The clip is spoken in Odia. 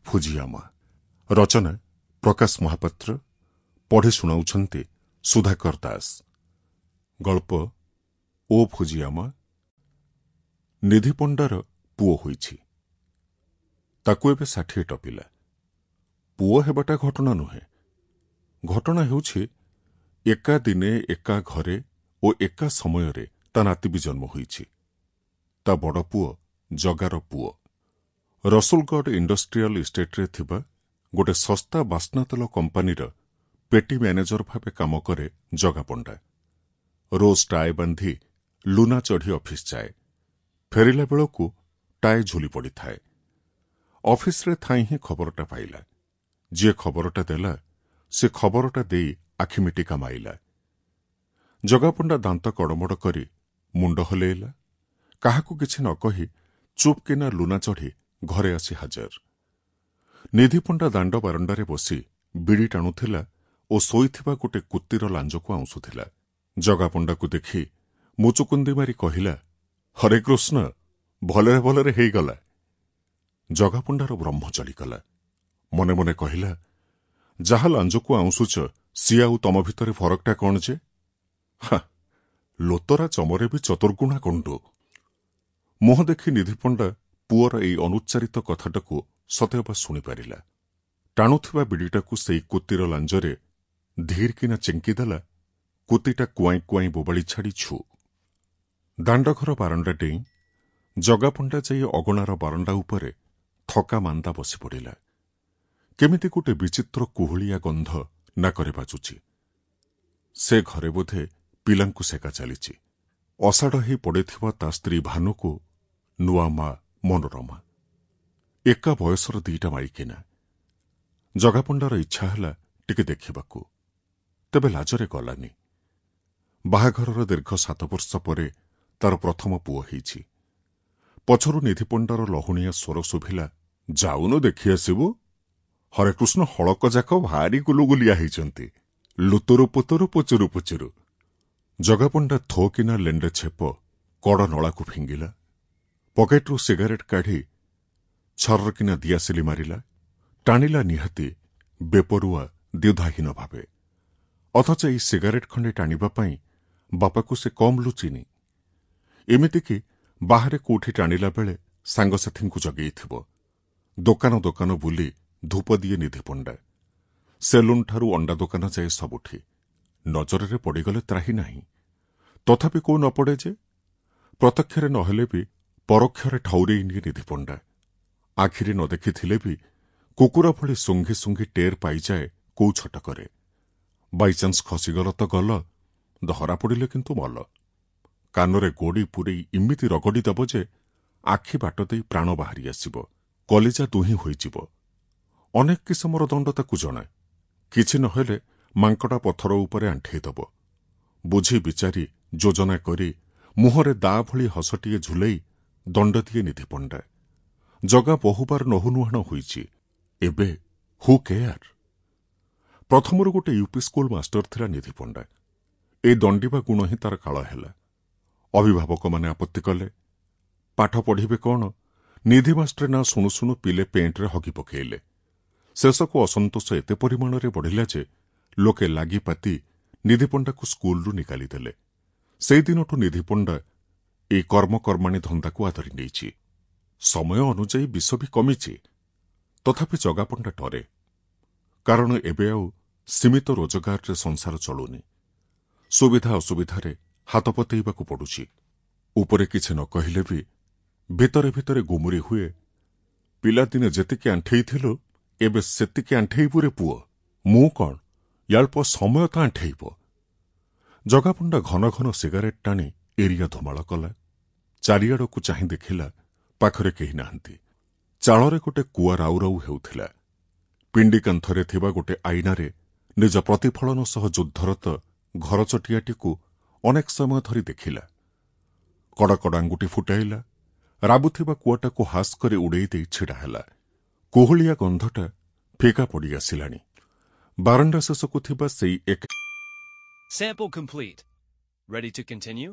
ଫୁଜିୟାମା। ରଚନା ପ୍ରକାଶ ମହାପାତ୍ର। ପଢ଼ି ଶୁଣାଉଛନ୍ତି ସୁଧାକର ଦାସ। ଗଳ୍ପ ଓ ଫୁଜିୟାମା। ନିଧି ପଣ୍ଡାର ପୁଅ ହୋଇଛି। ତାକୁ ଏବେ 60 ଟପିଲା। ପୁଅ ହେବାଟା ଘଟଣା ନୁହେଁ। ଘଟଣା ହେଉଛି ଏକା ଦିନେ ଏକା ଘରେ ଓ ଏକା ସମୟରେ ତା ନାତି ବି ଜନ୍ମ ହୋଇଛି। ତା ବଡ଼ ପୁଅ ଜଗାର ପୁଅ। ରସୁଲଗଡ଼ ଇଣ୍ଡଷ୍ଟ୍ରିଆଲ ଇଷ୍ଟେଟ୍ରେ ଥିବା ଗୋଟେ ଶସ୍ତା ବାସ୍ନାତେଲ କମ୍ପାନୀର ପେଟି ମ୍ୟାନେଜର ଭାବେ କାମ କରେ ଜଗା ପଣ୍ଡା। ରୋଜ ଟାଏ ବାନ୍ଧି ଲୁନା ଚଢ଼ି ଅଫିସ ଯାଏ। ଫେରିଲା ବେଳକୁ ଟାଏ ଝୁଲି ପଡ଼ିଥାଏ। ଅଫିସରେ ଥାଇ ହିଁ ଖବରଟା ପାଇଲା। ଯିଏ ଖବରଟା ଦେଲା ସେ ଖବରଟା ଦେଇ ଆଖିମିଟିକା ମାଇଲା। ଜଗାପଣ୍ଡା ଦାନ୍ତ କଡ଼ମଡ଼ କରି ମୁଣ୍ଡ ହଲେଇଲା। କାହାକୁ କିଛି ନ କହି ଚୁପ୍ କିନା ଲୁନା ଚଢ଼ି ଘରେ ଆସି ହାଜର। ନିଧିପଣ୍ଡା ଦାଣ୍ଡ ବାରଣ୍ଡାରେ ବସି ବିଡ଼ି ଟାଣୁଥିଲା ଓ ଶୋଇଥିବା ଗୋଟେ କୁତୀର ଲାଞ୍ଜକୁ ଆଉଁଶୁଥିଲା। ଜଗାପଣ୍ଡାକୁ ଦେଖି ମୁଚୁକୁନ୍ଦି ମାରି କହିଲା, ହରେ କୃଷ୍ଣ, ଭଲରେ ଭଲରେ ହେଇଗଲା। ଜଗାପଣ୍ଡାର ବ୍ରହ୍ମ ଚଳିଗଲା। ମନେ ମନେ କହିଲା, ଯାହା ଲାଞ୍ଜକୁ ଆଉଁଶୁଛ ସିଏ ଆଉ ତମ ଭିତରେ ଫରକଟା କଣ ଯେ? ହା, ଲୋତରା ଚମରେ ବି ଚତୁର୍ଗୁଣା କଣ୍ଡୁ। ମୁହଁ ଦେଖି ନିଧିପଣ୍ଡା ପୁଅର ଏଇ ଅନୁଚ୍ଚାରିତ କଥାଟାକୁ ସତେଅବା ଶୁଣିପାରିଲା। ଟାଣୁଥିବା ବିଡ଼ିଟାକୁ ସେଇ କୁତୀର ଲାଞ୍ଜରେ ଧୀର କିନା ଚିଙ୍କିଦେଲା। କୁତୀଟା କୁଆଇଁ କୁଆଇଁ ବୋବାଳି ଛାଡ଼ି ଛୁ। ଦାଣ୍ଡଘର ବାରଣ୍ଡା ଡେଇଁ ଜଗାପଣ୍ଡା ଯାଇ ଅଗଣାର ବାରଣ୍ଡା ଉପରେ ଥକା ମାନ୍ଦା ବସି ପଡ଼ିଲା। କେମିତି ଗୋଟେ ବିଚିତ୍ର କୁହୁଳିଆ ଗନ୍ଧ ନାକରେ ବାଜୁଛି। ସେ ଘରେ ବୋଧେ ପିଲାଙ୍କୁ ସେକା ଚାଲିଛି। ଅଷାଢ଼ ହେଇ ପଡ଼ିଥିବା ତା ସ୍ତ୍ରୀ ଭାନୁକୁ, ନୂଆ ମା ମନୋରମା। ଏକା ବୟସର ଦିଟା ମାଇକିନା। ଜଗାପଣ୍ଡାର ଇଚ୍ଛା ହେଲା ଟିକେ ଦେଖିବାକୁ। ତେବେ ଲାଜରେ ଗଲାନି। ବାହାଘରର ଦୀର୍ଘ 7 ବର୍ଷ ପରେ ତାର ପ୍ରଥମ ପୁଅ ହେଇଛି। ପଛରୁ ନିଧିପଣ୍ଡାର ଲହୁଣିଆ ସ୍ୱର ଶୁଭିଲା, ଯାଉନୁ ଦେଖି ଆସିବୁ। ହରେକୃଷ୍ଣ ହଳକଯାକ ଭାରି ଗୁଲୁଗୁଲିଆ ହେଇଛନ୍ତି। ଲୁତୁରୁ ପୁତୁରୁ ପୁଚୁରୁ ପୁଚୁରୁ। ଜଗାପଣ୍ଡା ଥୋ କିନା ଲେଣ୍ଡେ ଛେପ କଡ଼ ନଳାକୁ ଫିଙ୍ଗିଲା। ପକେଟରୁ ସିଗାରେଟ କାଢ଼ି ଛର୍ର କିନା ଦିଆସିଲି ମାରିଲା। ଟାଣିଲା ନିହାତି ବେପରୁଆ ଦ୍ୱିଧାହୀନ ଭାବେ। ଅଥଚ ଏଇ ସିଗାରେଟ ଖଣ୍ଡେ ଟାଣିବା ପାଇଁ ବାପାକୁ ସେ କମ୍ ଲୁଚିନି। ଏମିତିକି ବାହାରେ କୋଉଠି ଟାଣିଲା ବେଳେ ସାଙ୍ଗସାଥୀଙ୍କୁ ଜଗେଇଥିବ। ଦୋକାନ ଦୋକାନ ବୁଲି ଧୂପ ଦିଏ ନିଧିପଣ୍ଡା। ସେଲୁନ୍ଠାରୁ ଅଣ୍ଡା ଦୋକାନ ଯାଏ ସବୁଠି। ନଜରରେ ପଡ଼ିଗଲେ ତ୍ରାହି ନାହିଁ। ତଥାପି କୋଉ ନ ପଡ଼େ ଯେ? ପ୍ରତ୍ୟକ୍ଷରେ ନହେଲେ ବି ପରୋକ୍ଷରେ ଠଉରେଇ ନିଏ ନିଧିପଣ୍ଡା। ଆଖିରେ ନ ଦେଖିଥିଲେ ବି କୁକୁର ଭଳି ଶୁଙ୍ଘି ଶୁଙ୍ଘି ଟେର ପାଇଯାଏ କୋଉ ଛଟକରେ। ବାଇଚାନ୍ସ ଖସିଗଲ ତ ଗଲ, ଧରା ପଡ଼ିଲେ କିନ୍ତୁ ମଲ। କାନରେ ଗୋଡ଼ି ପୂରେଇ ଇମିତି ରଗଡ଼ି ଦେବ ଯେ ଆଖି ବାଟ ଦେଇ ପ୍ରାଣ ବାହାରି ଆସିବ। କଲିଜା ଦୁହିଁ ହୋଇଯିବ। ଅନେକ କିସମର ଦଣ୍ଡ ତାକୁ ଜଣା। କିଛି ନହେଲେ ମାଙ୍କଡ଼ା ପଥର ଉପରେ ଆଣ୍ଠେଇ ଦବ। ବୁଝି ବିଚାରି ଯୋଜନା କରି ମୁହଁରେ ଦା ଭଳି ହସଟିଏ ଝୁଲେଇ ଦଣ୍ଡ ଦିଏ ନିଧିପଣ୍ଡା। ଜଗା ବହୁବାର ନହୁନୁହାଣ ହୋଇଛି। ଏବେ ହୁ କେୟାର? ପ୍ରଥମରୁ ଗୋଟେ ୟୁପି ସ୍କୁଲ ମାଷ୍ଟର ଥିଲା ନିଧିପଣ୍ଡା। ଏଇ ଦଣ୍ଡିବା ଗୁଣ ହିଁ ତାର କାଳ ହେଲା। ଅଭିଭାବକମାନେ ଆପତ୍ତି କଲେ। ପାଠ ପଢ଼ିବେ କଣ? ନିଧି ମାଷ୍ଟ୍ରେ ନା ଶୁଣୁ ଶୁଣୁ ପିଲେ ପେଣ୍ଟରେ ହଗି ପକେଇଲେ। ଶେଷକୁ ଅସନ୍ତୋଷ ଏତେ ପରିମାଣରେ ବଢ଼ିଲା ଯେ ଲୋକେ ଲାଗିପାତି ନିଧିପଣ୍ଡାକୁ ସ୍କୁଲରୁ ନିକାଲି ଦେଲେ। ସେଇଦିନଠୁ ନିଧିପଣ୍ଡା ଏଇ କର୍ମକର୍ମାଣୀ ଧନ୍ଦାକୁ ଆଦରି ନେଇଛି। ସମୟ ଅନୁଯାୟୀ ବିଷ ବି କମିଛି। ତଥାପି ଜଗାପଣ୍ଡା ଡରେ। କାରଣ ଏବେ ଆଉ ସୀମିତ ରୋଜଗାରରେ ସଂସାର ଚଳୁନି। ସୁବିଧା ଅସୁବିଧାରେ ହାତ ପତେଇବାକୁ ପଡ଼ୁଛି। ଉପରେ କିଛି ନ କହିଲେ ବି ଭିତରେ ଭିତରେ ଗୁମୁରି ହୁଏ, ପିଲାଦିନେ ଯେତିକି ଆଣ୍ଠେଇଥିଲୁ ଏବେ ସେତିକି ଆଣ୍ଠେଇବୁରେ ପୁଅ। ମୁଁ କଣ, ୟାଳ୍ପ ସମୟ ତ ଆଣ୍ଠେଇବ। ଜଗାପଣ୍ଡା ଘନ ଘନ ସିଗାରେଟ ଟାଣି ଏରିଆ ଧୁମାଳ କଲା। ଚାରିଆଡ଼କୁ ଚାହିଁ ଦେଖିଲା, ପାଖରେ କେହି ନାହାନ୍ତି। ଚାଳରେ ଗୋଟେ କୁଆ ରାଉ ରାଉ ହେଉଥିଲା। ପିଣ୍ଡି କାନ୍ଥରେ ଥିବା ଗୋଟେ ଆଇନାରେ ନିଜ ପ୍ରତିଫଳନ ସହ ଯୁଦ୍ଧରତ ଘରଚଟିଆଟିକୁ ଅନେକ ସମୟ ଧରି ଦେଖିଲା। କଡ଼କଡ଼ ଆଙ୍ଗୁଠି ଫୁଟାଇଲା। ରାବୁଥିବା କୁଆଟାକୁ ହାସ୍ କରି ଉଡ଼େଇ ଦେଇ ଛିଡ଼ା ହେଲା। କୁହୁଳିଆ ଗନ୍ଧଟା ଫିକା ପଡ଼ି ଆସିଲାଣି। ବାରଣ୍ଡା ଶେଷକୁ ଥିବା ସେଇ Sample complete. Ready to continue?